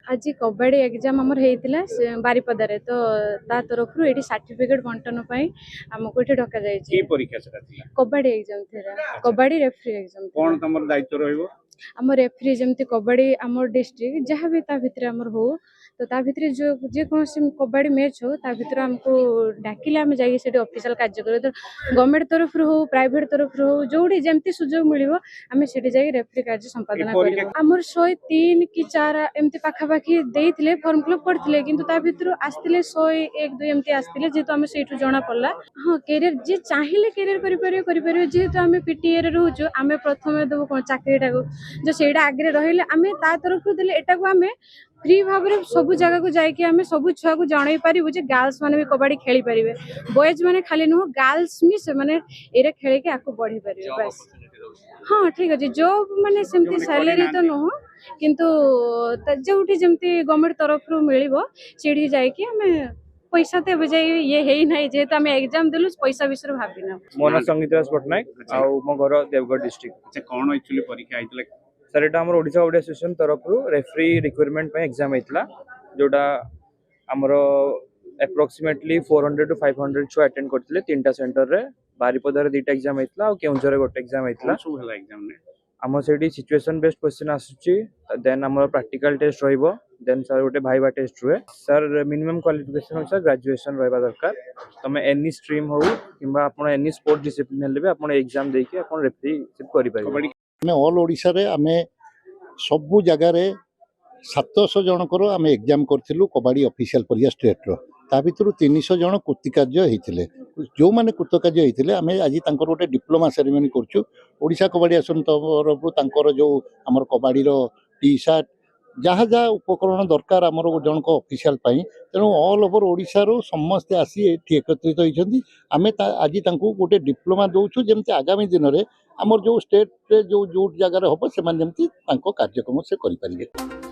आज कबड्डी एग्जाम आमर होता बारिपदारे तो ता तरफ ये सर्टिफिकेट बंटन आमको ये डक की परीक्षा सेटा थिला कबड्डी एग्जाम थे कबड्डी रेफ्री एग्जाम कोन तमर दायित्व रहइबो आम रेफ्री जमती कबड्डी आम डिस्ट्रिक्ट जहाँ भी भितर आमर हो तो ता भितर जो जेकोसी कबड्डी मैच हो ता भितर हमको डाकिले आम जाइए ऑफिशियल कार्य कर तो गवर्नमेंट तरफ हो प्राइवेट तरफ हो जोड़ी जमती सुजोग मिलिबो आम से जाइए रेफ्री कार्य संपादन कर आमर 103 कि 4 एमती पाखापाखि देइथिले फॉर्म फिलअप करथिले किंतु ता भितर आस्तिले 101 2 एमती आस्तिले जेतो आम सेठु जणा पड़ला हां कैरियर जे चाहिले कैरियर करि परियो जेतो आम पीटीए रे रहउछु आम प्रथम देबो कोन चाकरीटा को जो सेटा आगे रहिले आम ता तरफ देले एटा को आम फ्री भाव में सब जगह को जाकि आम सब छुआ को जन पारू जे गर्ल्स मैंने भी कबड्डी खेली पारे बॉयज मैंने खाली नुह गर्ल्स भी से मैंने ये खेल के आपको बढ़ी पारे बस हाँ ठीक अच्छे जॉब मैंने सेमती सैलरी तो नुह किंतु जो जमती गवर्नमेंट तरफ मिल से जाकि आम पैसा तो ये है ना जेहेतु आम एग्जाम देलु पैसा विषय भाविना मो ना संगीत राज पट्टनायक आ मो घर देवगढ़ डिस्ट्रिक्ट। अच्छा कौन एक्चुअली परीक्षा आइतले सर एटा हमर ओडिशा कबड्डी एसोसिएशन तरफ रेफरी रिक्वायरमेंट पे एग्जाम आइतला जोटा हमर अप्रोक्सीमेटली 400 to 500 छुआ अटेंड करथिले तीनटा सेंटर रे बारिपदार दुटा एग्जाम आइतला आ केउंझर गोटे एग्जाम आइतला सब हला एग्जाम ने हमर सेडी सिचुएशन बेस्ड क्वेश्चन आसुची देन हमर प्रैक्टिकल टेस्ट रहइबो देन सर गोटे भाइबा टेस्ट हुए सर मिनिमम क्वालिफिकेशन होचा ग्रेजुएशन रहबा दरकार तमे एनी स्ट्रीम हो किबा आपण एनी स्पोर्ट डिसिप्लिन हेले भी आपण एग्जाम देके आपण रेफरी करि परिबो आम ऑल ओडिशा रे आम सबु जगार 700 जनकर आम एग्जाम करूँ कबड्डी ऑफिशियल परीक्षा स्टेट ता भर 300 जन कृतिकार्य होते जो मैंने कृतकार्य होते आम आज गोटे डिप्लोमा सेरेमनी करुच्छा कबड्डी एसोसिएशन तरफ जो आमर कबड्डी टी सार्ट जहाँ जहाँ उपकरण दरकार आमर जनक ऑफिशियल तेणु ऑल ओवर ओडिशा रो समस्ते आसी एकत्रित होती आम आज गोटे डिप्लोमा दौचु जमती आगामी दिन में आमर जो स्टेट जो जगह हम से कार्यक्रम से करें।